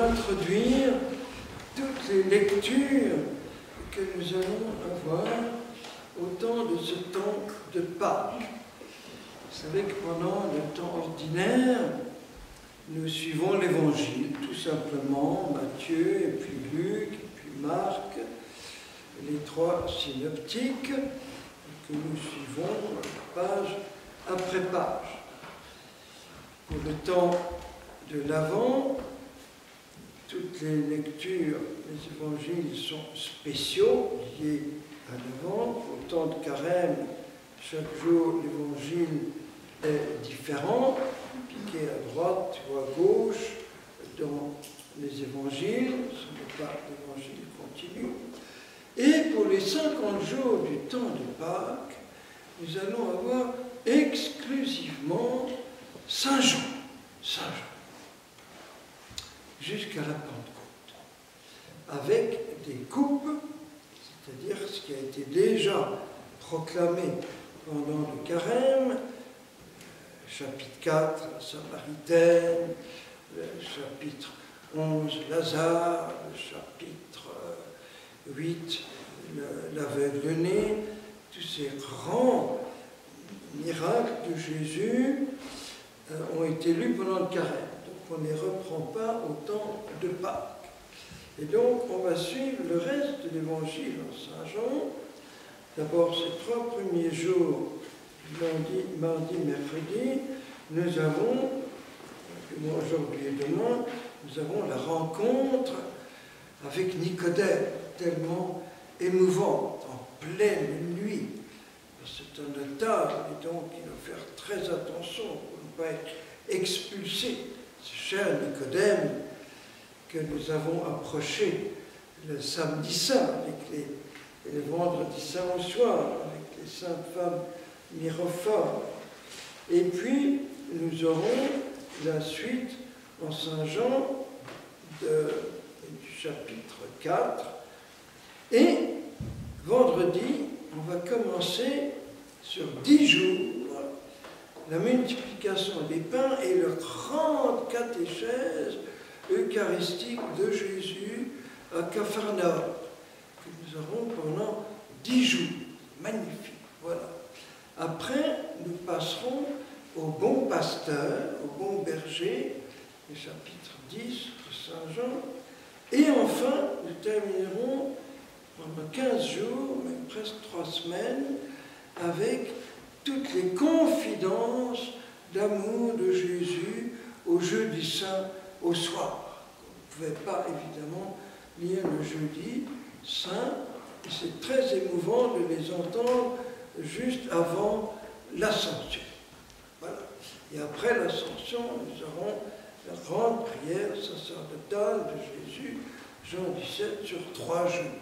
introduire toutes les lectures que nous allons avoir au temps de ce temps de Pâques. Vous savez que pendant le temps ordinaire, nous suivons l'Évangile, tout simplement, Matthieu, et puis Luc, et puis Marc, les trois synoptiques, que nous suivons page après page. Pour le temps de l'Avent, toutes les lectures des évangiles sont spéciaux, liés à l'Avent. Pour le temps de Carême, chaque jour l'évangile est différent, piqué à droite ou à gauche dans les évangiles, ce n'est pas l'évangile continu. Et pour les 50 jours du temps de Pâques, nous allons avoir exclusivement Saint Jean, jusqu'à la Pentecôte, avec des coupes, c'est-à-dire ce qui a été déjà proclamé pendant le Carême, chapitre 4, la Samaritaine, le chapitre 11, Lazare, le chapitre 8, l'aveugle-né, tous ces grands miracles de Jésus ont été lus pendant le Carême. Donc on ne les reprend pas au temps de Pâques. Et donc on va suivre le reste de l'évangile en Saint Jean. D'abord ces 3 premiers jours, lundi, mardi, mercredi, nous avons, aujourd'hui et demain, nous avons la rencontre avec Nicodème, tellement émouvante, en pleine nuit. C'est un otage, et donc il faut faire très attention pour ne pas être expulsé. Ce cher Nicodème que nous avons approché le samedi saint, et le vendredi saint au soir, avec les saintes femmes mirophores. Et puis, nous aurons la suite en Saint Jean du chapitre 4. Et vendredi, on va commencer sur 10 jours la multiplication des pains et leur grande catéchèse eucharistique de Jésus à Capharnaüm, que nous aurons pendant 10 jours. Magnifique, voilà. Après, nous passerons au bon pasteur, au bon berger, le chapitre 10 de Saint Jean. Et enfin, nous terminerons pendant 15 jours, même presque 3 semaines, avec toutes les confidences d'amour de Jésus au jeudi saint au soir. Vous ne pouvez pas évidemment lire le jeudi saint, et c'est très émouvant de les entendre juste avant l'ascension. Voilà. Et après l'ascension, nous aurons la grande prière sacerdotale de Jésus, Jean 17, sur 3 jours.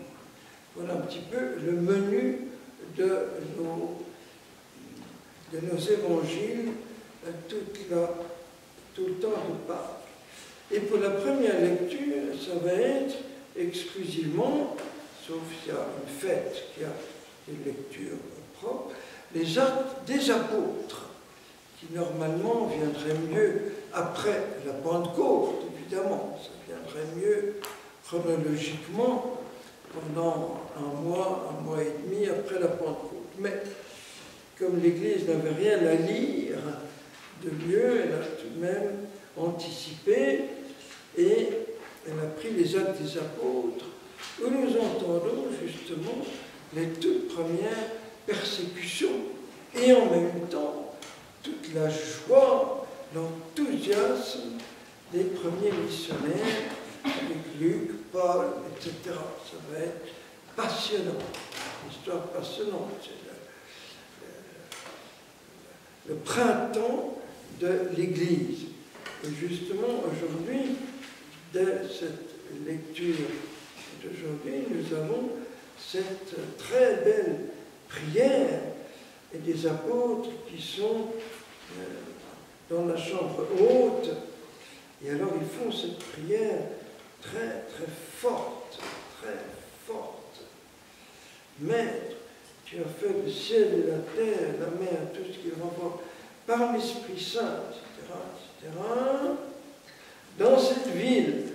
Voilà un petit peu le menu de nos évangiles tout le temps de Pâques. Et pour la première lecture, ça va être exclusivement, sauf s'il y a une fête qui a des lectures propres, les actes des apôtres, qui normalement viendraient mieux après la Pentecôte, évidemment. Ça viendrait mieux chronologiquement pendant un mois et demi après la Pentecôte. Mais comme l'Église n'avait rien à lire de mieux, elle a tout de même anticipé et elle a pris les actes des apôtres, où nous entendons justement les toutes premières persécutions et en même temps toute la joie, l'enthousiasme des premiers missionnaires avec Luc, Paul, etc. Ça va être passionnant, une histoire passionnante. C'est le printemps de l'Église. Et justement, aujourd'hui, de cette lecture d'aujourd'hui, nous avons cette très belle prière et des apôtres qui sont dans la chambre haute. Et alors, ils font cette prière très, très forte, très forte. Maître, tu as fait le ciel et la terre, la mer, tout ce qui renvoie par l'Esprit Saint, etc., etc. Dans cette ville,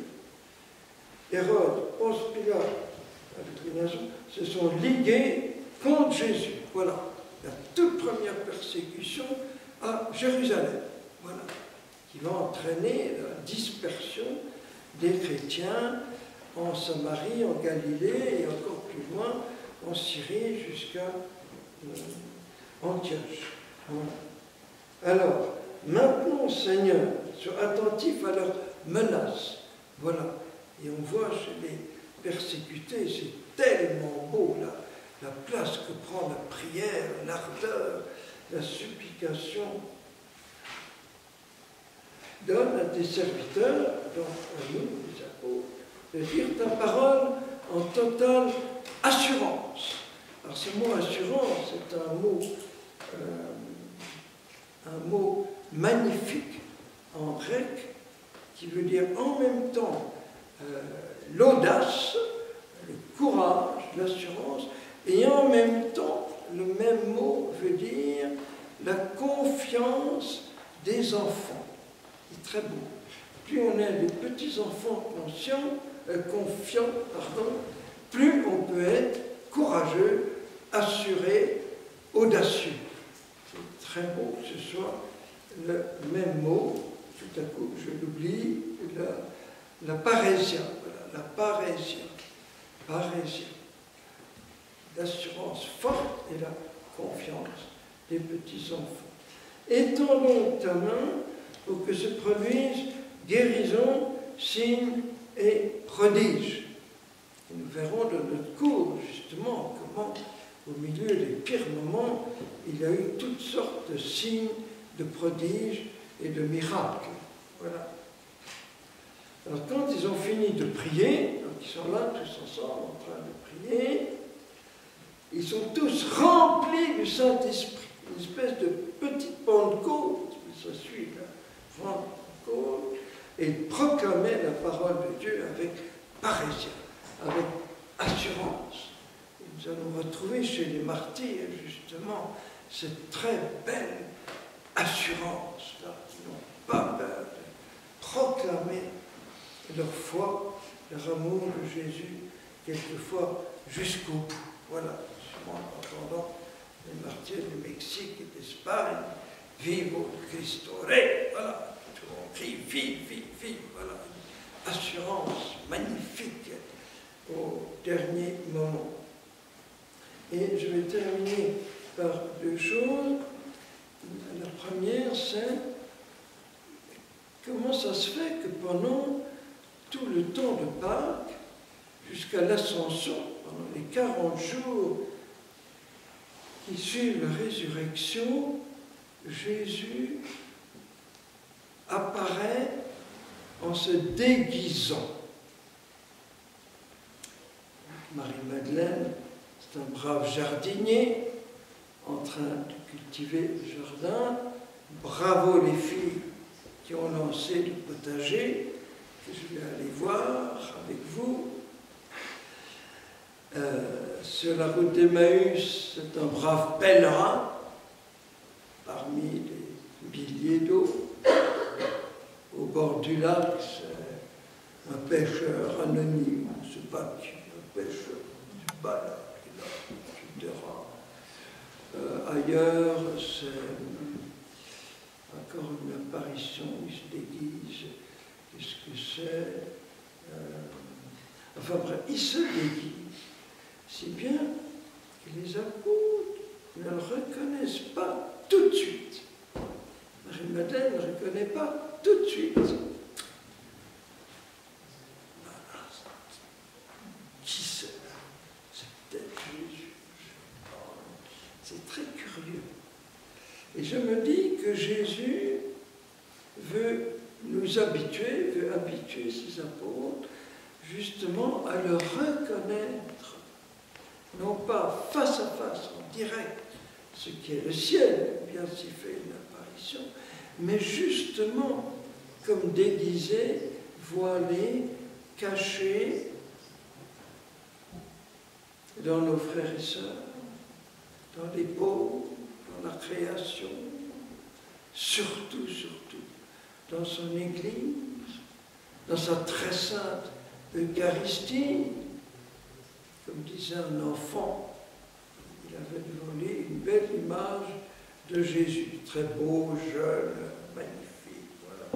Hérode, Ponce Pilate, avec les nations, se sont ligués contre Jésus. Voilà, la toute première persécution à Jérusalem. Voilà, qui va entraîner la dispersion des chrétiens en Samarie, en Galilée et encore plus loin en Syrie jusqu'à Antioche. Voilà. Alors, maintenant, Seigneur, sois attentif à leurs menaces. Voilà. Et on voit chez les persécutés, c'est tellement beau, la place que prend la prière, l'ardeur, la supplication. Donne à tes serviteurs, donc à nous, les apôtres, de dire ta parole en totale assurance. Alors ce mot assurance est un mot magnifique en grec qui veut dire en même temps l'audace, le courage, l'assurance, et en même temps le même mot veut dire la confiance des enfants. C'est très beau. Plus on est des petits-enfants confiants, plus on peut être courageux, assuré, audacieux. C'est très beau que ce soit le même mot. Tout à coup, je l'oublie, la parésia. Voilà, la parésia. Parésia. L'assurance forte et la confiance des petits-enfants. Étends donc ta main pour que se produisent guérison, signes et prodiges. Et nous verrons dans notre cours, justement, comment, au milieu des pires moments, il y a eu toutes sortes de signes, de prodiges et de miracles. Voilà. Alors, quand ils ont fini de prier, donc ils sont là tous ensemble en train de prier, ils sont tous remplis du Saint-Esprit. Une espèce de petite Pentecôte, ça suit la grande Pentecôte, et proclamer la parole de Dieu avec parésia, avec assurance. Et nous allons retrouver chez les martyrs, justement, cette très belle assurance-là, qui n'ont pas peur de proclamer leur foi, leur amour de Jésus, quelquefois jusqu'au bout. Voilà, souvent en entendant les martyrs du Mexique et d'Espagne, Vivo Cristo Rey, voilà, tout le monde crie, vive, vive, vive, voilà, une assurance magnifique au dernier moment. Et je vais terminer par deux choses. La première, c'est comment ça se fait que pendant tout le temps de Pâques, jusqu'à l'Ascension, pendant les 40 jours qui suivent la résurrection, Jésus apparaît en se déguisant. Marie-Madeleine, c'est un brave jardinier en train de cultiver le jardin. Bravo les filles qui ont lancé le potager, que je vais aller voir avec vous. Sur la route d'Emmaüs, c'est un brave pèlerin parmi les milliers d'eau. Au bord du lac, c'est un pêcheur anonyme, c'est pas qui, un pêcheur du bas là, qui est là, etc. Ailleurs, c'est encore une apparition, il se déguise, qu'est-ce que c'est enfin bref, il se déguise. Si bien que les apôtres ne le reconnaissent pas tout de suite. Marie-Madeleine ne le reconnaît pas tout de suite. Qui c'est? C'est peut-être Jésus. C'est très curieux. Et je me dis que Jésus veut nous habituer, veut habituer ses apôtres justement à le reconnaître, non pas face à face, en direct, ce qui est le ciel, bien s'il fait une apparition, mais justement comme déguisé, voilé, caché dans nos frères et sœurs, dans les pauvres, dans la création, surtout, dans son Église, dans sa très sainte Eucharistie, comme disait un enfant, il avait devant lui une belle image de Jésus, très beau, jeune, magnifique, voilà.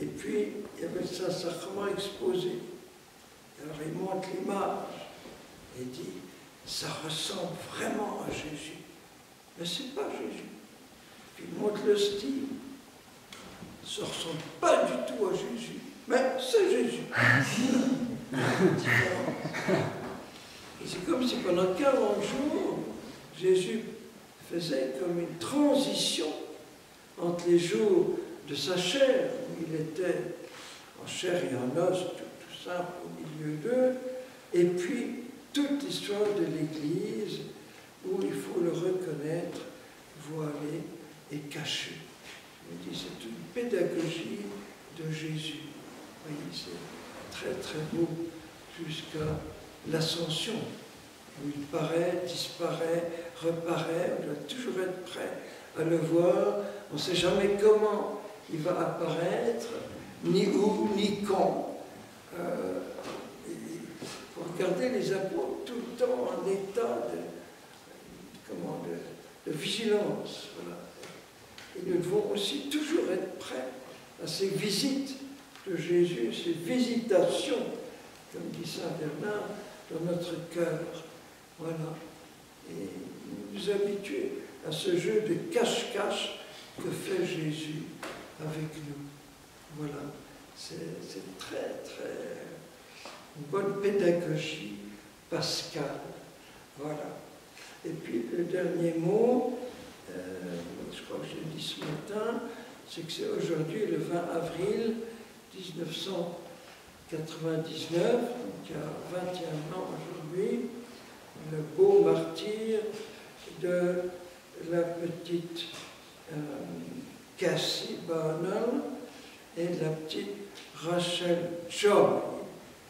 Et puis, il y avait le Saint-Sacrement exposé. Alors il montre l'image et dit, ça ressemble vraiment à Jésus. Mais ce n'est pas Jésus. Puis il montre le style. Ça ne ressemble pas du tout à Jésus. Mais c'est Jésus. Et c'est comme si pendant 40 jours, Jésus faisait comme une transition entre les jours de sa chair, où il était en chair et en os, tout simple au milieu d'eux, et puis toute l'histoire de l'Église, où il faut le reconnaître, voilé et caché. Il dit c'est une pédagogie de Jésus. Vous voyez, c'est très très beau jusqu'à l'ascension, où il paraît, disparaît, reparaît, on doit toujours être prêt à le voir, on ne sait jamais comment il va apparaître, ni où, ni quand. Il faut regarder les apôtres tout le temps en état de vigilance. Voilà. Et nous devons aussi toujours être prêts à ces visites de Jésus, ces visitations, comme dit Saint Bernard, dans notre cœur. Voilà. Et nous habituer à ce jeu de cache-cache que fait Jésus avec nous. Voilà. C'est très, très une bonne pédagogie pascale. Voilà. Et puis le dernier mot, je crois que je l'ai dit ce matin, c'est que c'est aujourd'hui le 20 avril 1999, donc il y a 21 ans aujourd'hui, le beau martyre de la petite Cassie Barnum et de la petite Rachel Job.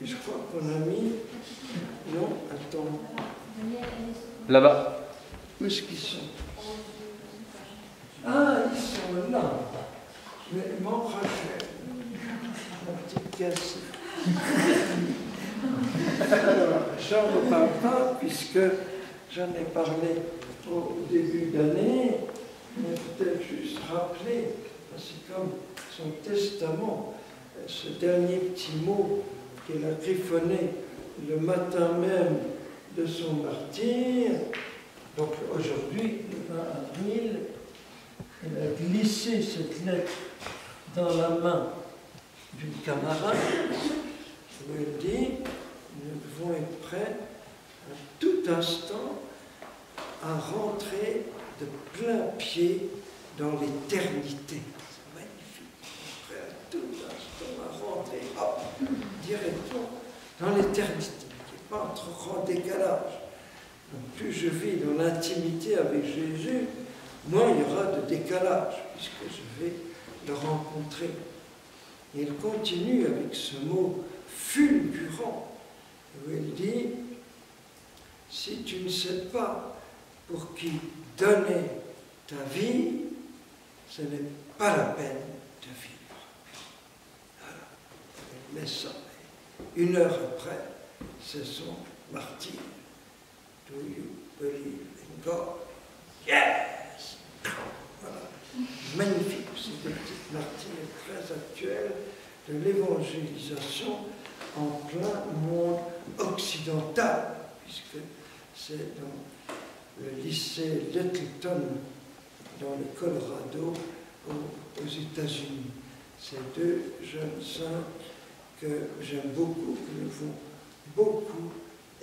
Et je crois qu'on a mis... Non, attends. Là-bas. Où est-ce qu'ils sont? Ah, ils sont là. Mais il manque Rachel. La petite Cassie. Alors, j'en ne parle pas puisque j'en ai parlé au début d'année, mais peut-être juste rappeler, c'est comme son testament, ce dernier petit mot qu'elle a griffonné le matin même de son martyre. Donc aujourd'hui, le 20 avril, elle a glissé cette lettre dans la main d'une camarade, où elle dit, nous devons être prêts à tout instant à rentrer de plein pied dans l'éternité. C'est magnifique. Prêt à tout instant à rentrer, hop, directement dans l'éternité, qui n'est pas trop en décalage. Donc, plus je vis dans l'intimité avec Jésus, moins il y aura de décalage, puisque je vais le rencontrer. Et elle continue avec ce mot fulgurant, où elle dit, si tu ne sais pas pour qui donner ta vie, ce n'est pas la peine de vivre. Voilà. Elle met ça. 1 heure après, c'est son martyre. Do you believe in God? Yes! Voilà. Magnifique, c'est des petites martyrs très actuelles de l'évangélisation en plein monde occidental, puisque c'est dans le lycée Littleton, dans le Colorado, aux États-Unis. Ces deux jeunes sœurs que j'aime beaucoup, que nous avons beaucoup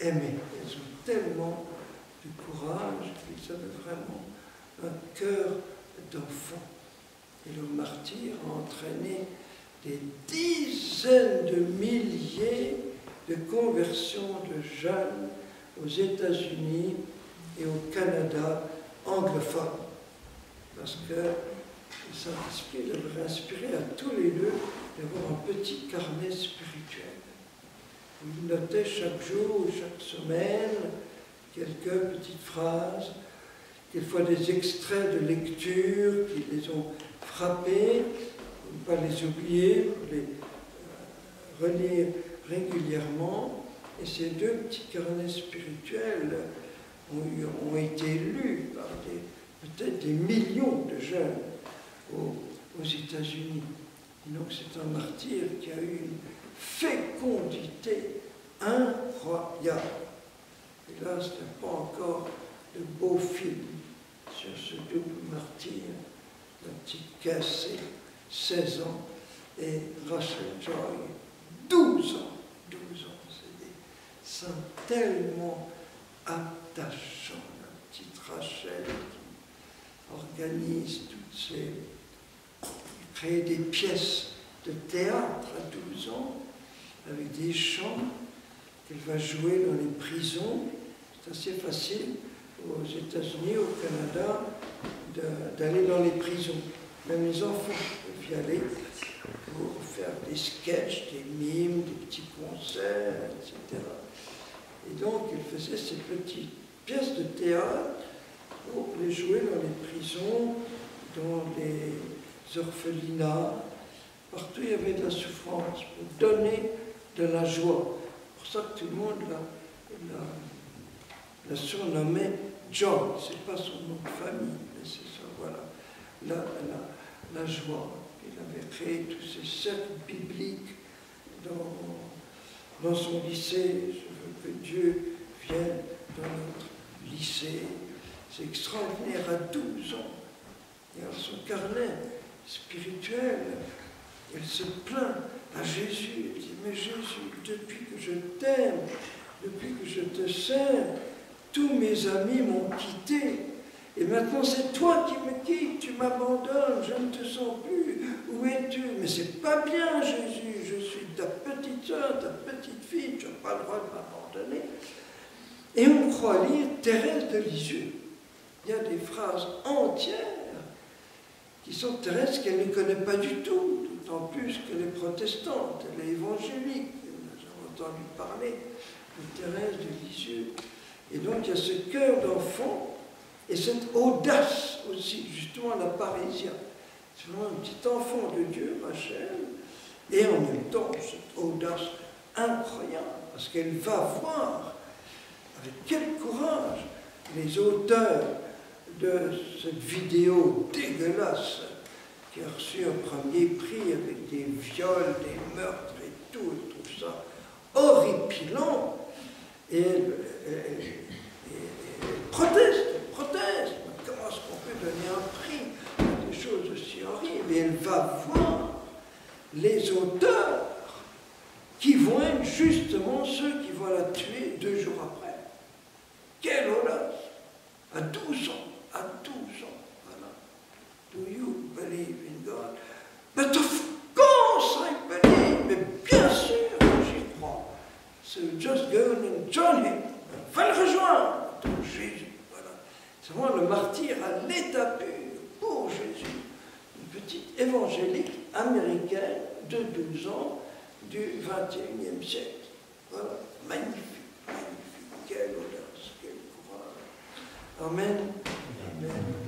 aimé. Elles ont tellement de courage, qu'ils avaient vraiment un cœur d'enfant. Et le martyr a entraîné des dizaines de milliers de conversions de jeunes aux États-Unis et au Canada anglophone. Parce que le Saint-Esprit devrait inspirer à tous les deux d'avoir un petit carnet spirituel. Où ils notaient chaque jour ou chaque semaine quelques petites phrases, quelquefois des extraits de lecture qui les ont frappés, pour ne pas les oublier, pour les relire régulièrement, et ces deux petits carnets spirituels ont été lus par peut-être des millions de jeunes aux États-Unis. Et donc c'est un martyr qui a eu une fécondité incroyable. Hélas, il n'y a pas encore de beau film sur ce double martyr. La petite Cassie, 16 ans, et Rachel Joy, 12 ans. 12 ans, c'est des saints tellement attachants. La petite Rachel qui organise toutes ces... créer des pièces de théâtre à 12 ans, avec des chants qu'elle va jouer dans les prisons. C'est assez facile aux États-Unis, au Canada, d'aller dans les prisons. Même les enfants peuvent y aller pour faire des sketchs, des mimes, des petits concerts, etc. Et donc, elle faisait ces petites pièces de théâtre pour les jouer dans les prisons, dans les orphelinats. Partout, il y avait de la souffrance pour donner de la joie. C'est pour ça que tout le monde la surnommait Joy. Ce n'est pas son nom de famille, mais c'est ça, voilà. La joie. Il avait créé tous ces cercles bibliques dans son lycée. Je veux que Dieu vienne dans notre lycée. C'est extraordinaire, à 12 ans. Et dans son carnet spirituel, elle se plaint à Jésus. Elle dit, mais Jésus, depuis que je t'aime, depuis que je te sers, tous mes amis m'ont quitté. Et maintenant, c'est toi qui me quittes, tu m'abandonnes, je ne te sens plus. Où es-tu? Mais c'est pas bien, Jésus, je suis ta petite soeur, ta petite fille, tu n'as pas le droit de m'abandonner. Et on croit lire Thérèse de Lisieux. Il y a des phrases entières qui sont Thérèse qu'elle ne connaît pas du tout, d'autant plus qu'elle est protestante, elle est évangélique. J'ai entendu parler de Thérèse de Lisieux. Et donc il y a ce cœur d'enfant et cette audace aussi, justement la parisien. C'est vraiment un petit enfant de Dieu, Rachel, et en même temps cette audace incroyable, parce qu'elle va voir avec quel courage les auteurs de cette vidéo dégueulasse qui a reçu un premier prix avec des viols, des meurtres et tout, elle trouve ça horripilant. Et elle proteste. Comment est-ce qu'on peut donner un prix à des choses aussi horribles? Et elle va voir les auteurs qui vont être justement ceux qui vont la tuer 2 jours après. Quelle audace! À 12 ans, voilà. Do you believe in God? But of course I believe, mais bien sûr j'y crois. So just go and join him. Va le rejoindre, ton Jésus. Voilà. C'est vraiment le martyr à l'état pur pour Jésus. Une petite évangélique américaine de 12 ans du 21e siècle. Voilà. Magnifique, magnifique. Quelle audace, quel courage. Amen. Amen.